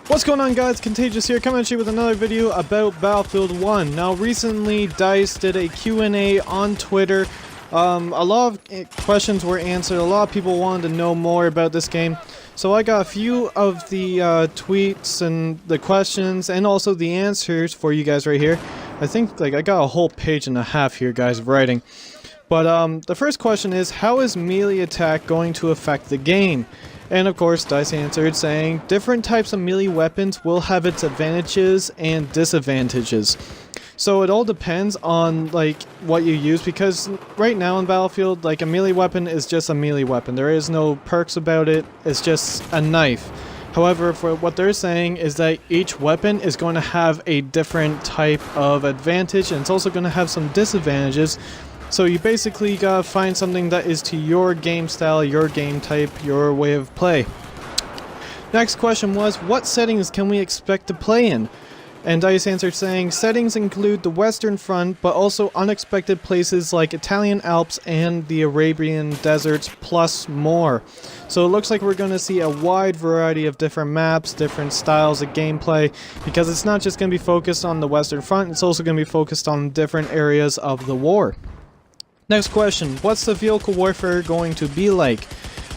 What's going on, guys? Contagious here, coming at you with another video about Battlefield 1. Now recently DICE did a Q&A on Twitter. A lot of questions were answered, a lot of people wanted to know more about this game. So I got a few of the tweets and the questions and also the answers for you guys right here. I think I got a whole page and a half here, guys, of writing. But the first question is, how is melee attack going to affect the game? And of course, DICE answered saying, different types of melee weapons will have its advantages and disadvantages. So it all depends on what you use, because right now in Battlefield, a melee weapon is just a melee weapon. There is no perks about it, it's just a knife. However, for what they're saying is that each weapon is going to have a different type of advantage, and it's also going to have some disadvantages. So you basically gotta find something that is to your game style, your game type, your way of play. Next question was, what settings can we expect to play in? And DICE answered saying, settings include the Western Front, but also unexpected places like Italian Alps and the Arabian deserts, plus more. So it looks like we're going to see a wide variety of different maps, different styles of gameplay, because it's not just going to be focused on the Western Front, it's also going to be focused on different areas of the war. Next question, what's the vehicle warfare going to be like?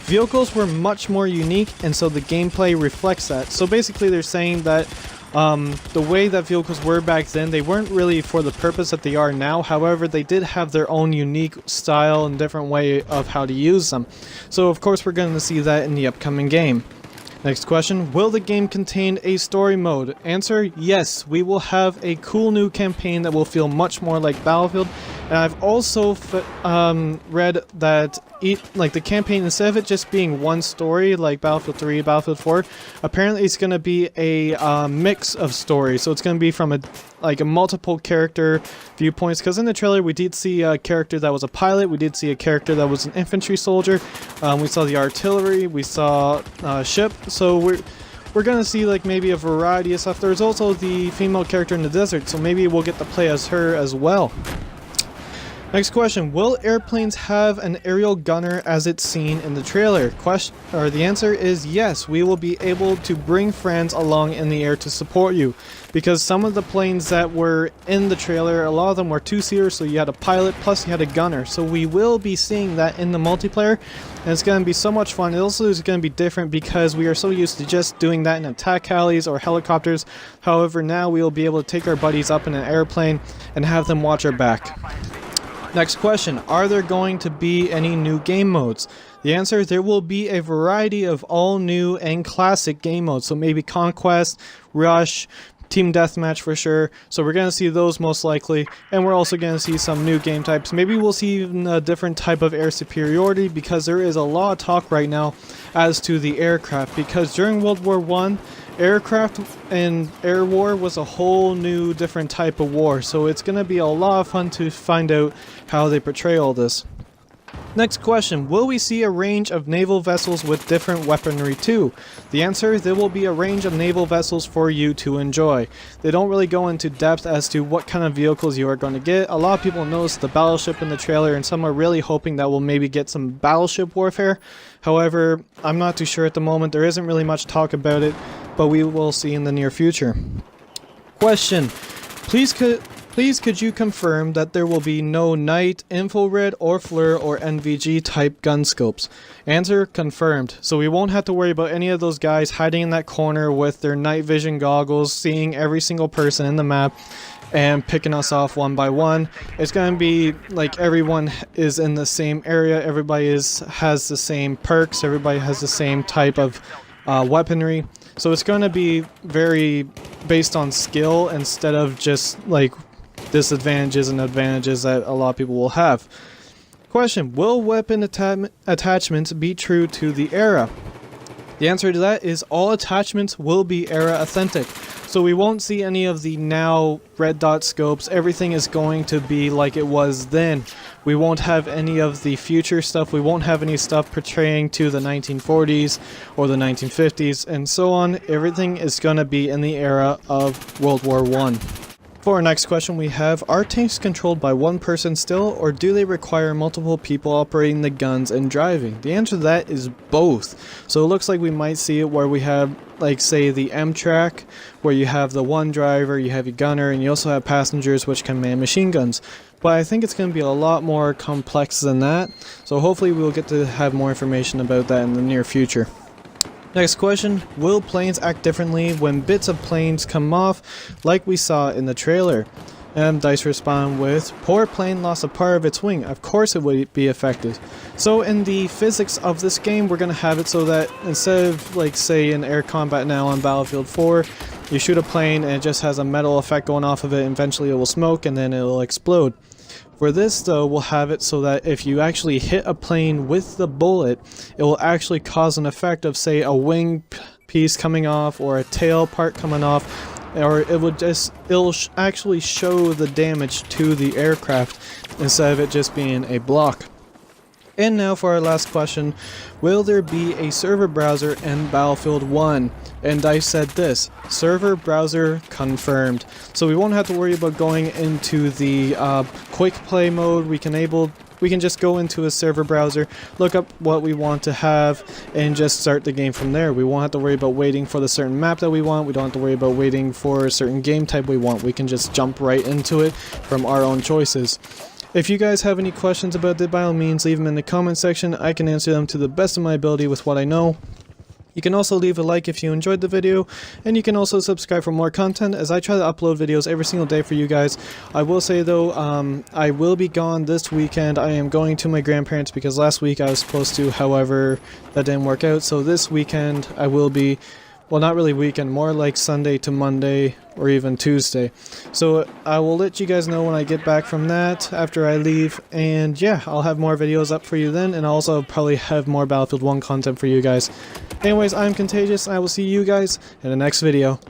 Vehicles were much more unique, and so the gameplay reflects that. So basically they're saying that the way that vehicles were back then, they weren't really for the purpose that they are now. However, they did have their own unique style and different way of how to use them. So of course we're going to see that in the upcoming game. Next question, will the game contain a story mode? Answer, yes, we will have a cool new campaign that will feel much more like Battlefield. And I've also read that the campaign, instead of it just being one story like Battlefield 3, Battlefield 4, apparently it's going to be a mix of stories. So it's going to be from a multiple character viewpoints, because in the trailer we did see a character that was a pilot, we did see a character that was an infantry soldier, we saw the artillery, we saw a ship, so we're gonna see maybe a variety of stuff. There's also the female character in the desert, so maybe we'll get to play as her as well. Next question, will airplanes have an aerial gunner as it's seen in the trailer? The answer is yes, we will be able to bring friends along in the air to support you. Because some of the planes that were in the trailer, a lot of them were two-seater, so you had a pilot plus you had a gunner. So we will be seeing that in the multiplayer, and it's going to be so much fun. It also is going to be different because we are so used to just doing that in attack helis or helicopters. However, now we will be able to take our buddies up in an airplane and have them watch our back. Next question, are there going to be any new game modes? The answer, there will be a variety of all new and classic game modes. So maybe Conquest, Rush, Team Deathmatch for sure. So we're going to see those most likely. And we're also going to see some new game types. Maybe we'll see even a different type of air superiority, because there is a lot of talk right now as to the aircraft. Because during World War I, aircraft and air war was a whole new different type of war, so it's going to be a lot of fun to find out how they portray all this. Next question, will we see a range of naval vessels with different weaponry too? The answer, there will be a range of naval vessels for you to enjoy. They don't really go into depth as to what kind of vehicles you are going to get. A lot of people noticed the battleship in the trailer, and some are really hoping that we'll maybe get some battleship warfare. However, I'm not too sure at the moment. There isn't really much talk about it, but we will see in the near future. Question, please could you confirm that there will be no night, infrared, or FLIR or NVG type gun scopes? Answer, confirmed. So we won't have to worry about any of those guys hiding in that corner with their night vision goggles, seeing every single person in the map and picking us off one by one. It's going to be like everyone is in the same area, everybody has the same perks, everybody has the same type of weaponry. So it's going to be very based on skill instead of just disadvantages and advantages that a lot of people will have. Question, will weapon attachments be true to the era? The answer to that is all attachments will be era authentic. So we won't see any of the now red dot scopes. Everything is going to be like it was then. We won't have any of the future stuff. We won't have any stuff portraying to the 1940s or the 1950s and so on. Everything is going to be in the era of World War I. For our next question we have, are tanks controlled by one person still, or do they require multiple people operating the guns and driving? The answer to that is both. So it looks like we might see it where we have like say the M track, where you have the one driver, you have your gunner, and you also have passengers which can man machine guns. But I think it's going to be a lot more complex than that, so hopefully we'll get to have more information about that in the near future. Next question, will planes act differently when bits of planes come off like we saw in the trailer? And Dice respond with, poor plane lost a part of its wing, of course it would be affected. So in the physics of this game, we're going to have it so that instead of like say in air combat now on Battlefield 4, you shoot a plane and it just has a metal effect going off of it, and eventually it will smoke and then it will explode. For this though, we'll have it so that if you actually hit a plane with the bullet, it will actually cause an effect of say a wing piece coming off or a tail part coming off, or it'll actually show the damage to the aircraft instead of it just being a block. And now for our last question, will there be a server browser in Battlefield 1? And Dice said this, server browser confirmed. So we won't have to worry about going into the quick play mode. We can just go into a server browser, look up what we want to have, and just start the game from there. We won't have to worry about waiting for the certain map that we want. We don't have to worry about waiting for a certain game type we want. We can just jump right into it from our own choices. If you guys have any questions about it, by all means leave them in the comment section. I can answer them to the best of my ability with what I know. You can also leave a like if you enjoyed the video, and you can also subscribe for more content as I try to upload videos every single day for you guys. I will say though, I will be gone this weekend. I am going to my grandparents because last week I was supposed to, however that didn't work out. So this weekend I will be, well, not really weekend, more like Sunday to Monday or even Tuesday. So I will let you guys know when I get back from that after I leave, and yeah, I'll have more videos up for you then, and I'll also probably have more Battlefield 1 content for you guys. Anyways, I'm Contagious, and I will see you guys in the next video.